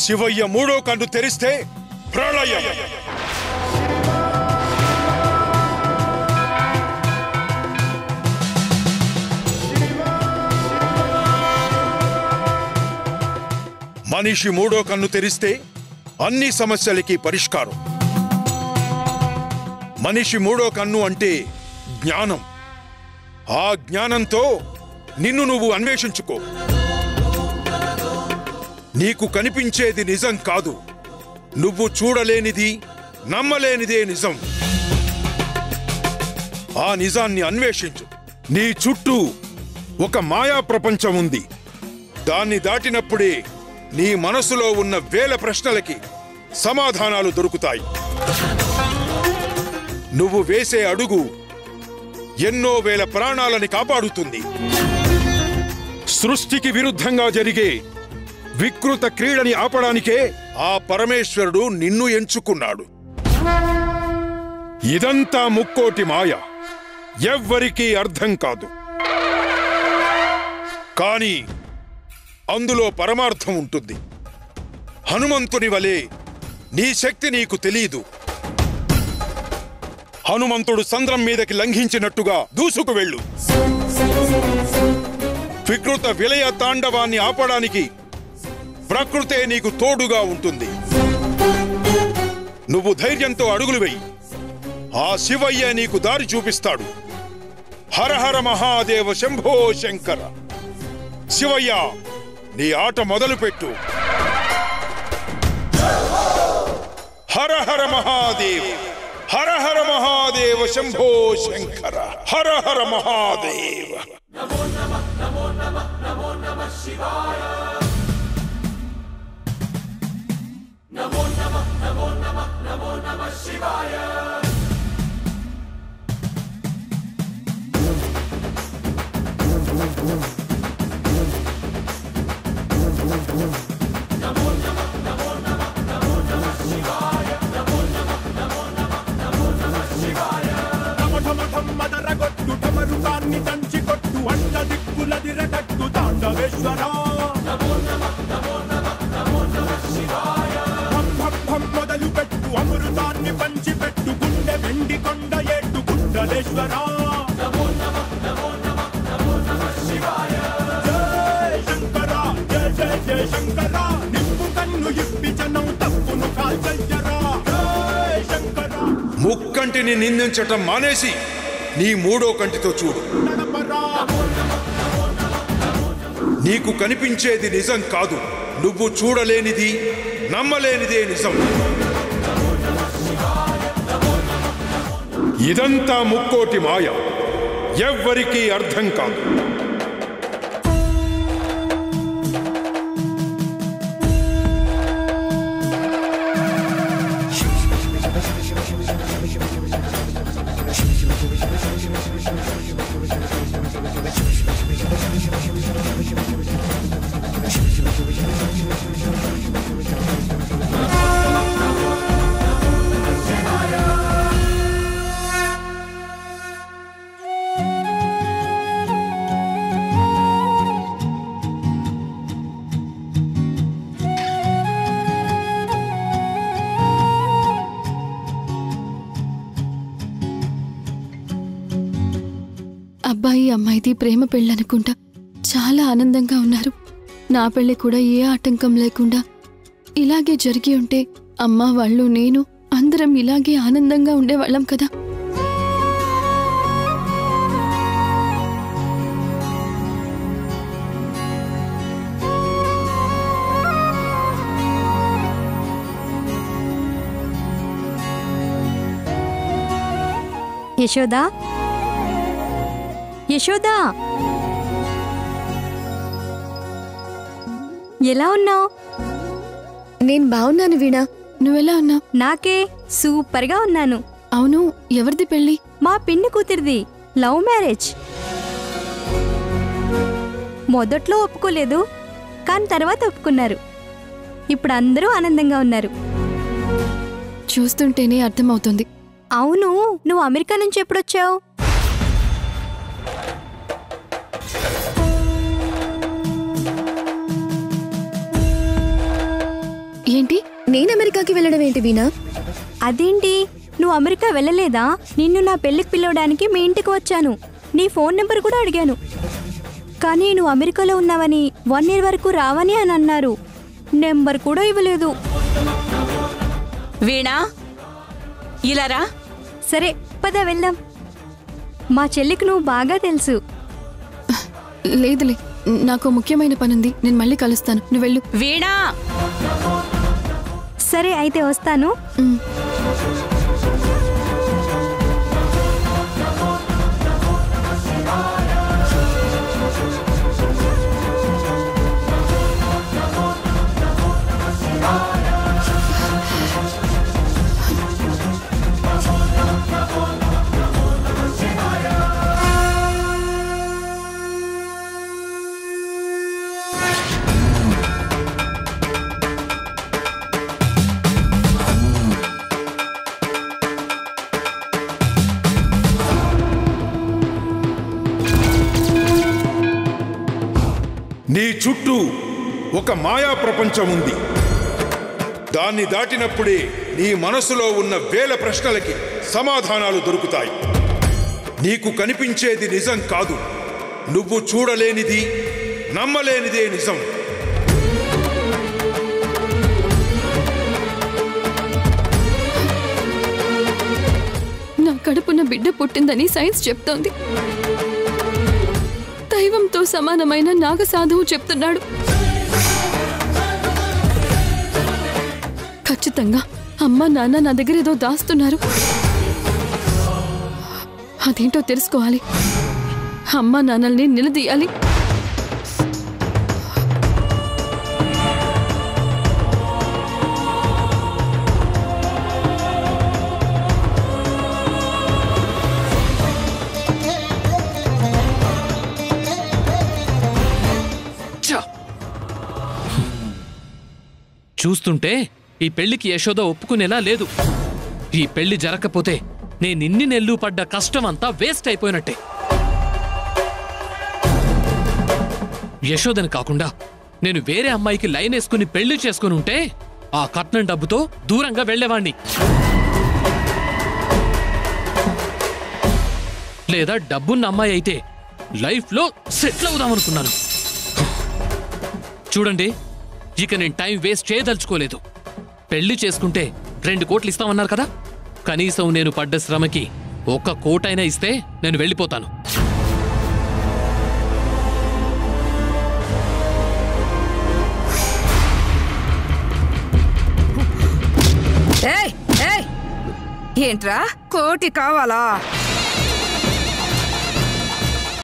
శివయ్య మూడో కన్ను తెరిస్తే ప్రళయం. మనిషి మూడో కన్ను తెరిస్తే అన్ని సమస్యలకి పరిష్కారం. మనిషి మూడో కన్ను అంటే జ్ఞానం. ఆ జ్ఞానంతో నిన్ను నువ్వు అన్వేషించుకో. నీకు కనిపించేది నిజం కాదు, నువ్వు చూడలేనిది, నమ్మలేనిదే నిజం. ఆ నిజాన్ని అన్వేషించు. నీ చుట్టూ ఒక మాయా ప్రపంచం ఉంది. దాన్ని దాటినప్పుడే నీ మనసులో ఉన్న వేల ప్రశ్నలకి సమాధానాలు దొరుకుతాయి. నువ్వు వేసే అడుగు ఎన్నో వేల ప్రాణాలని కాపాడుతుంది. సృష్టికి విరుద్ధంగా జరిగే వికృత క్రీడని ఆపడానికే ఆ పరమేశ్వరుడు నిన్ను ఎంచుకున్నాడు. ఇదంతా ముక్కోటి మాయ, ఎవ్వరికీ అర్థం కాదు. కానీ అందులో పరమార్థం ఉంటుంది. హనుమంతుని వలె నీ శక్తి నీకు తెలీదు. హనుమంతుడు సంద్రం మీదకి లంఘించినట్టుగా దూసుకు వెళ్ళు. వికృత విలయ తాండవాన్ని ఆపడానికి ప్రకృతే నీకు తోడుగా ఉంటుంది. నువ్వు ధైర్యంతో అడుగులు వెయ్యి. ఆ శివయ్య నీకు దారి చూపిస్తాడు. హర హర మహాదేవ శంభో శంకర. శివయ్య, నీ ఆట మొదలుపెట్టు. హర హర మహాదేవ్, హర హర మహాదేవ శంభో శంకర, హర హర మహాదేవ. నమో నమః నమో నమః నమో నమః శివాయ. నమో నమః నమో నమః నమో నమః శివాయ. మదరగొట్టు దంచి కొట్టు అంట దిక్కులదిరగట్టు తాండవేశ్వర. మొదలు పెట్టు అమృతాన్ని పంచి పెట్టు గుండె వెండి కొండ ఏట్టు గుండలేశ్వర. జయ శంకర, జయ జయ జయ శంకర. నిప్పు కన్ను ఇప్పి జనం తప్పును కాల్చయ్యరా. జయ శంకర. ముక్కంటిని నిందించటం మానేసి నీ మూడో కంటితో చూడు. నీకు కనిపించేది నిజం కాదు, నువ్వు చూడలేనిది, నమ్మలేనిదే నిజం. ఇదంతా ముక్కోటి మాయ, ఎవ్వరికీ అర్థం కాదు. అబ్బాయి అమ్మాయిది ప్రేమ పెళ్ళనుకుంటా. చాలా ఆనందంగా ఉన్నారు. నా పెళ్లి కూడా ఏ ఆటంకం లేకుండా ఇలాగే జరిగి ఉంటే అమ్మ వాళ్ళు నేను అందరం ఇలాగే ఆనందంగా ఉండేవాళ్ళం కదా. యశోదా, యశోదా, ఎలా ఉన్నావు? నేను బాగున్నాను వీణా, నువ్వెలా ఉన్నావు? నాకే సూపర్గా ఉన్నాను. అవును, ఎవరిది పెళ్ళి? మా పిన్ని కూతురిది. Love marriage. మొదట్లో ఒప్పుకోలేదు, కానీ తర్వాత ఒప్పుకున్నారు. ఇప్పుడు అందరూ ఆనందంగా ఉన్నారు. చూస్తుంటేనే అర్థమవుతుంది. అవును, నువ్వు అమెరికా నుంచి ఎప్పుడొచ్చావు? నేను అమెరికాకి వెళ్ళడం ఏంటి వీణా? అదేంటి, నువ్వు అమెరికా వెళ్ళలేదా? నిన్ను నా పెళ్ళికి పిలవడానికి మీ ఇంటికి వచ్చాను. నీ ఫోన్ నెంబర్ కూడా అడిగాను. కానీ నువ్వు అమెరికాలో ఉన్నావని 1 year వరకు రావని అని అన్నారు. నెంబర్ కూడా ఇవ్వలేదు. వీణా, ఇలా రా. సరే పద వెళ్దాం. మా చెల్లికి నువ్వు బాగా తెలుసు. లేదులే, నాకు ముఖ్యమైన పనుంది. నేను మళ్ళీ కలుస్తాను, నువ్వు వెళ్ళు. వీణా! సరే అయితే వస్తాను. నీ చుట్టూ ఒక మాయా ప్రపంచం ఉంది. దాన్ని దాటినప్పుడే నీ మనసులో ఉన్న వేల ప్రశ్నలకి సమాధానాలు దొరుకుతాయి. నీకు కనిపించేది నిజం కాదు, నువ్వు చూడలేనిది, నమ్మలేనిదే నిజం. నా కడుపున బిడ్డ పుట్టిందని సైన్స్ చెప్తోంది. దైవంతో సమానమైన నాగసాధువు చెప్తున్నాడు. ఖచ్చితంగా అమ్మ నాన్న నా దగ్గర ఏదో దాస్తున్నారు. అదేంటో తెలుసుకోవాలి. అమ్మ నాన్నల్ని నిలదీయాలి. చూస్తుంటే ఈ పెళ్లికి యశోద ఒప్పుకునేలా లేదు. ఈ పెళ్లి జరగకపోతే నేనిన్ని నెల్లు పడ్డ కష్టమంతా వేస్ట్ అయిపోయినట్టే. యశోదని కాకుండా నేను వేరే అమ్మాయికి లైన్ వేసుకుని పెళ్లి చేసుకుని ఉంటే ఆ కట్నం డబ్బుతో దూరంగా వెళ్లేవాణ్ణి. లేదా డబ్బున్న అమ్మాయి అయితే లైఫ్లో సెటిల్ అవుదామనుకున్నాను. చూడండి, ఇక నేను టైం వేస్ట్ చేయదలుచుకోలేదు. పెళ్లి చేసుకుంటే 2 కోట్లు ఇస్తామన్నారు కదా, కనీసం నేను పడ్డ శ్రమకి 1 కోటైనా ఇస్తే నేను వెళ్ళిపోతాను. ఏంట్రా, కోటి కావాలా?